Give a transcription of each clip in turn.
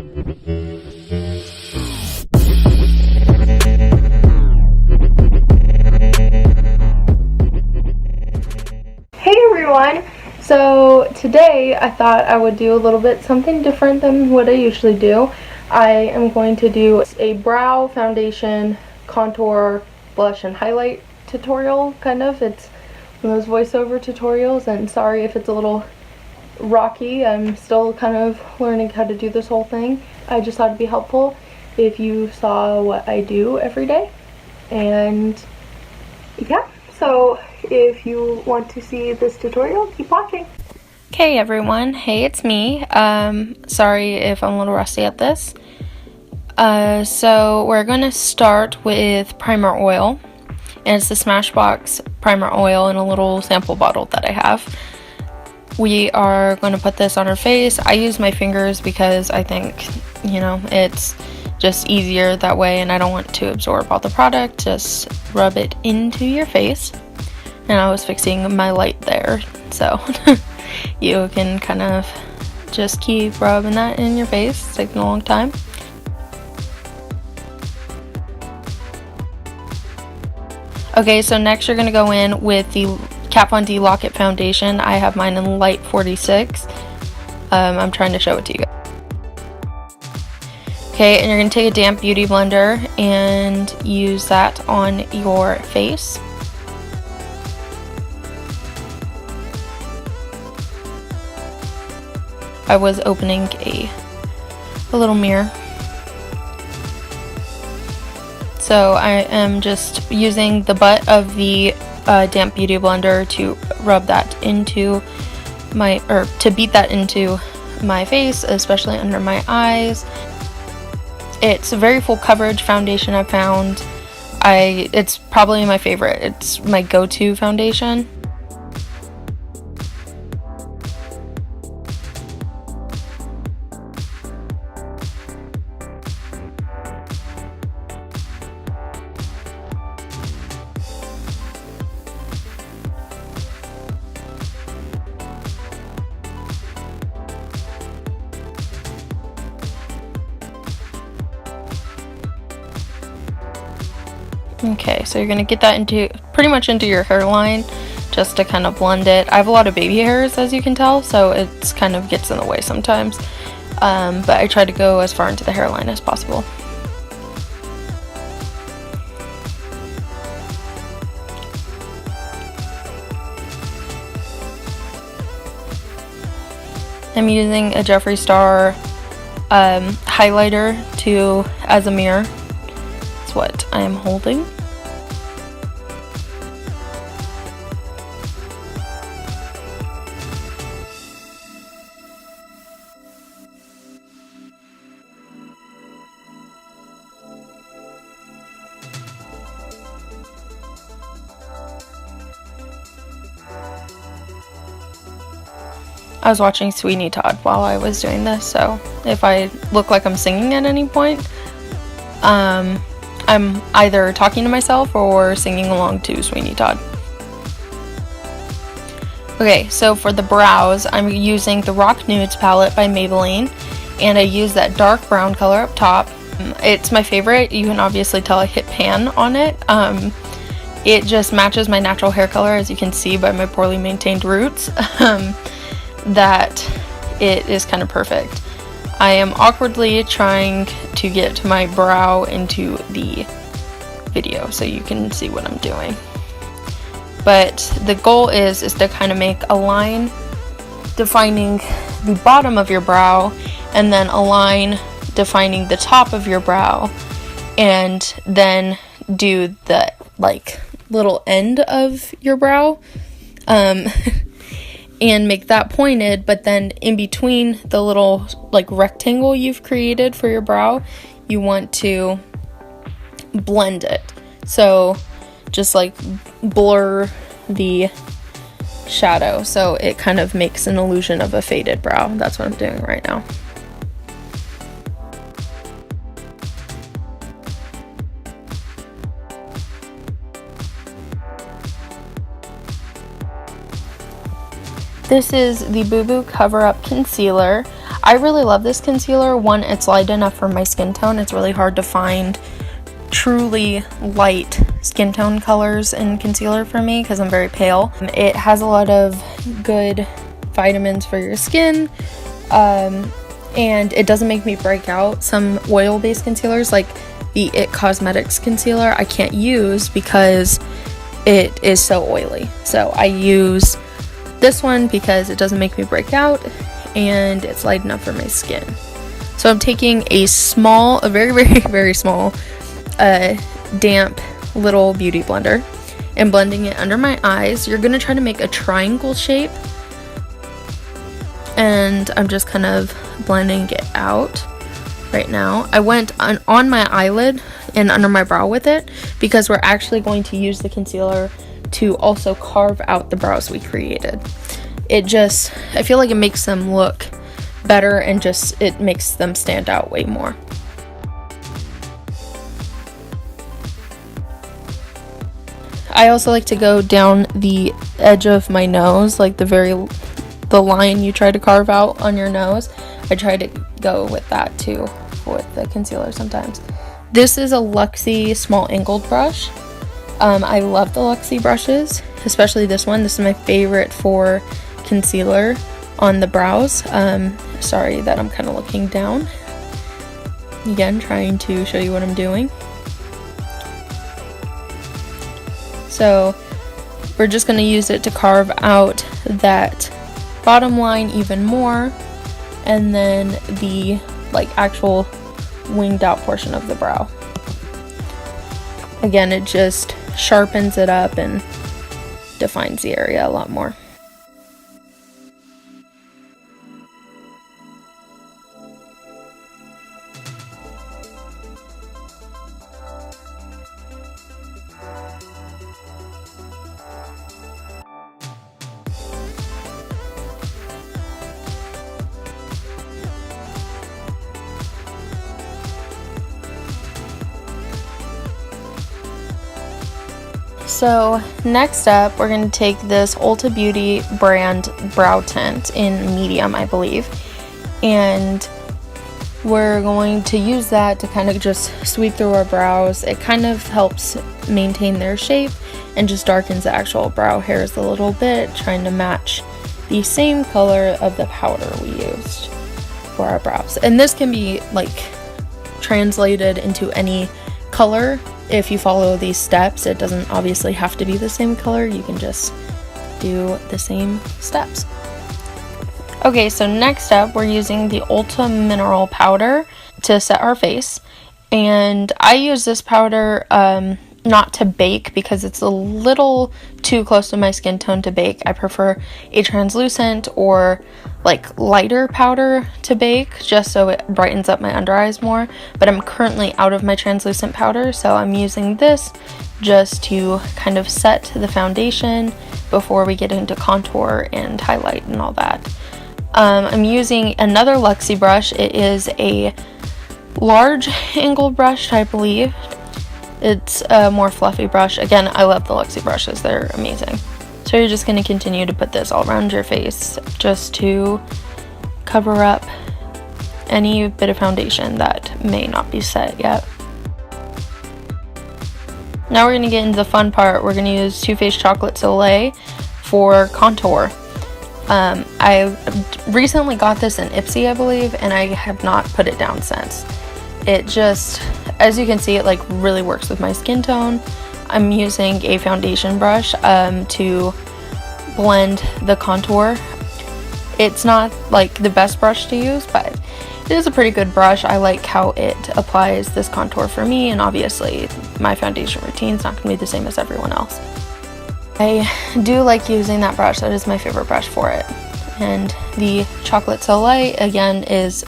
Hey everyone! So today I thought I would do a little bit something different than what I usually do. I am going to do a brow foundation, contour, blush, and highlight tutorial, kind of. It's one of those voiceover tutorials, and sorry if it's a little rocky. I'm still kind of learning how to do this whole thing. I just thought it'd be helpful if you saw what I do every day. And yeah, so if you want to see this tutorial, keep watching. Hey everyone, hey, it's me. Sorry if I'm a little rusty at this. So we're going to start with primer oil, and it's the Smashbox primer oil in a little sample bottle that I have. We are going to put this on our face. I use my fingers because I think, you know, it's just easier that way, and I don't want to absorb all the product. Just rub it into your face. And I was fixing my light there, so you can kind of just keep rubbing that in your face. It's taking a long time. Okay, so next you're going to go in with the Kat Von D Lock-It foundation. I have mine in light 46. I'm trying to show it to you guys. Okay, and you're going to take a damp beauty blender and use that on your face. I was opening a little mirror. So I am just using the butt of the damp beauty blender to rub that into my, or to beat that into my face, especially under my eyes. It's a very full coverage foundation I found. It's probably my favorite. It's my go-to foundation. Okay, so you're going to get that into pretty much into your hairline just to kind of blend it. I have a lot of baby hairs, as you can tell, so it's kind of gets in the way sometimes. But I try to go as far into the hairline as possible. I'm using a Jeffree Star highlighter as a mirror. That's what I am holding. I was watching Sweeney Todd while I was doing this, so if I look like I'm singing at any point, I'm either talking to myself or singing along to Sweeney Todd. Okay, so for the brows, I'm using the Rock Nudes palette by Maybelline, and I use that dark brown color up top. It's my favorite. You can obviously tell I hit pan on it. It just matches my natural hair color, as you can see by my poorly maintained roots. That it is kind of perfect. I am awkwardly trying to get my brow into the video so you can see what I'm doing. But the goal is to kind of make a line defining the bottom of your brow, and then a line defining the top of your brow, and then do the like little end of your brow. And make that pointed, but then in between the little like rectangle you've created for your brow, you want to blend it. So just like blur the shadow so it kind of makes an illusion of a faded brow. That's what I'm doing right now. This is the Boo Boo Cover Up Concealer. I really love this concealer. One, it's light enough for my skin tone. It's really hard to find truly light skin tone colors in concealer for me because I'm very pale. It has a lot of good vitamins for your skin, and it doesn't make me break out. Some oil-based concealers like the IT Cosmetics concealer I can't use because it is so oily. So I use this one because it doesn't make me break out and it's light enough for my skin. So I'm taking a very small damp little beauty blender and blending it under my eyes. You're gonna try to make a triangle shape, and I'm just kind of blending it out right now. I went on my eyelid and under my brow with it because we're actually going to use the concealer to also carve out the brows we created. I feel like it makes them look better and it makes them stand out way more. I also like to go down the edge of my nose, like the line you try to carve out on your nose. I try to go with that too with the concealer sometimes. This is a Luxie small angled brush. I love the Luxie brushes, especially this one. This is my favorite for concealer on the brows. Sorry that I'm kind of looking down. Again, trying to show you what I'm doing. So we're just going to use it to carve out that bottom line even more, and then the actual winged out portion of the brow. Again, it just sharpens it up and defines the area a lot more. So next up, we're going to take this Ulta Beauty brand brow tint in medium, I believe, and we're going to use that to kind of just sweep through our brows. It kind of helps maintain their shape and just darkens the actual brow hairs a little bit, trying to match the same color of the powder we used for our brows. And this can be translated into any color. If you follow these steps, it doesn't obviously have to be the same color. You can just do the same steps. Okay, so next up, we're using the Ulta Mineral Powder to set our face. And I use this powder not to bake because it's a little too close to my skin tone to bake. I prefer a translucent or lighter powder to bake, just so it brightens up my under eyes more. But I'm currently out of my translucent powder, so I'm using this just to kind of set the foundation before we get into contour and highlight and all that. I'm using another Luxie brush. It is a large angled brush, I believe. It's a more fluffy brush. Again, I love the Luxie brushes, they're amazing. So you're just going to continue to put this all around your face just to cover up any bit of foundation that may not be set yet. Now we're going to get into the fun part. We're going to use Too Faced Chocolate Soleil for contour. I recently got this in Ipsy, I believe, and I have not put it down since. It just, as you can see, it really works with my skin tone. I'm using a foundation brush to blend the contour. It's not the best brush to use, but it is a pretty good brush. I like how it applies this contour for me, and obviously my foundation routine is not going to be the same as everyone else. I do like using that brush. That is my favorite brush for it. And the Chocolate Soleil, again, is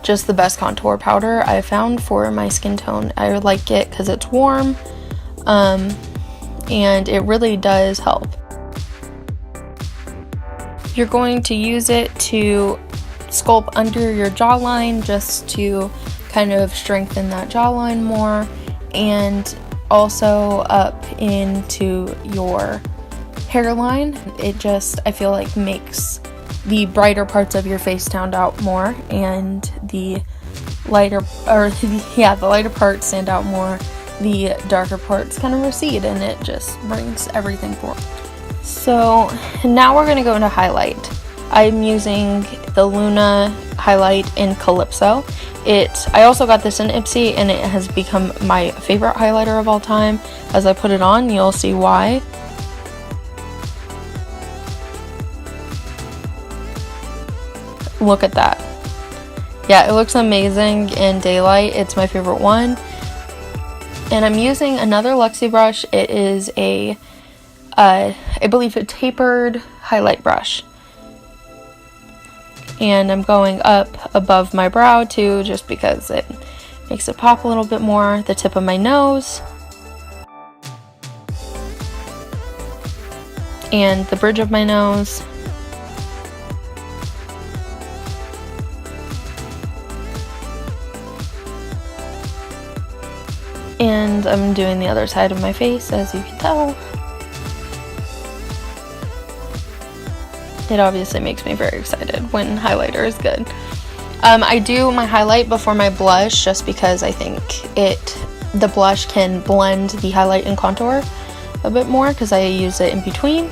just the best contour powder I found for my skin tone. I like it because it's warm, and it really does help. You're going to use it to sculpt under your jawline, just to kind of strengthen that jawline more, and also up into your hairline. It just, I feel makes the brighter parts of your face stand out more, and the lighter, or yeah, the lighter parts stand out more, the darker parts kind of recede, and it just brings everything forward. So now we're going to go into highlight. I'm using the Luna highlight in Calypso. I also got this in Ipsy, and it has become my favorite highlighter of all time. As I put it on, you'll see why. Look at that. Yeah, it looks amazing in daylight. It's my favorite one. And I'm using another Luxie brush. It is I believe a tapered highlight brush. And I'm going up above my brow too, just because it makes it pop a little bit more. The tip of my nose. And the bridge of my nose. And I'm doing the other side of my face, as you can tell. It obviously makes me very excited when highlighter is good. I do my highlight before my blush, just because I think the blush can blend the highlight and contour a bit more, because I use it in between.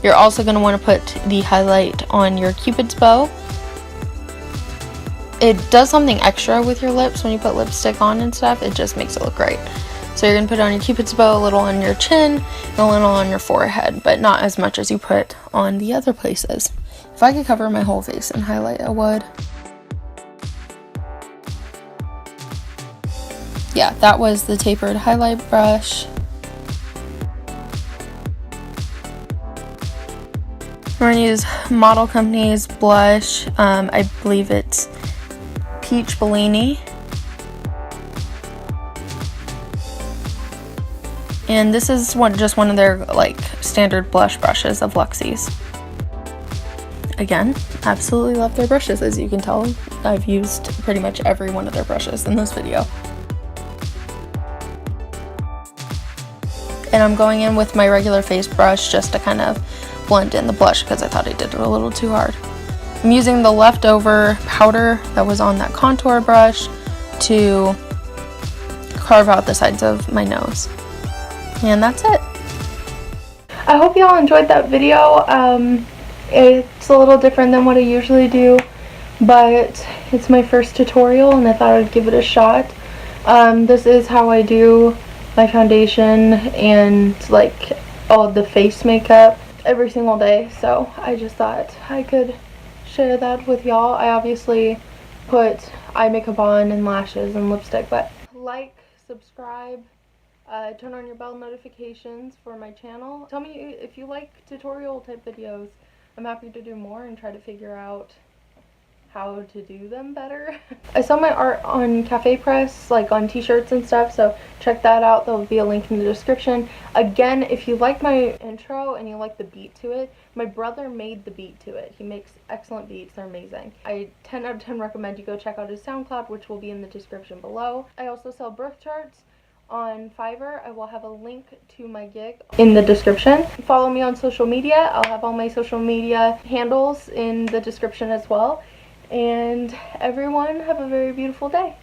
You're also going to want to put the highlight on your Cupid's bow. It does something extra with your lips when you put lipstick on and stuff. It just makes it look great. So you're going to put it on your Cupid's bow, a little on your chin, and a little on your forehead, but not as much as you put on the other places. If I could cover my whole face in highlight, I would. Yeah, that was the tapered highlight brush. We're going to use Model Company's blush. I believe it's Peach Bellini. And this is just one of their like standard blush brushes of Luxie's. Again, absolutely love their brushes. As you can tell, I've used pretty much every one of their brushes in this video. And I'm going in with my regular face brush just to kind of blend in the blush, because I thought I did it a little too hard. I'm using the leftover powder that was on that contour brush to carve out the sides of my nose. And that's it. I hope y'all enjoyed that video. It's a little different than what I usually do, but it's my first tutorial and I thought I'd give it a shot. This is how I do my foundation and like all the face makeup every single day, so I just thought I could share that with y'all. I obviously put eye makeup on and lashes and lipstick, but like, subscribe, turn on your bell notifications for my channel. Tell me if you like tutorial type videos. I'm happy to do more and try to figure out how to do them better. I sell my art on Cafe Press, like on t-shirts and stuff, so check that out. There'll be a link in the description. Again, if you like my intro and you like the beat to it, my brother made the beat to it. He makes excellent beats. They're amazing. I 10 out of 10 recommend you go check out his SoundCloud, which will be in the description below. I also sell birth charts on Fiverr. I will have a link to my gig in the description. Follow me on social media. I'll have all my social media handles in the description as well. And everyone, have a very beautiful day.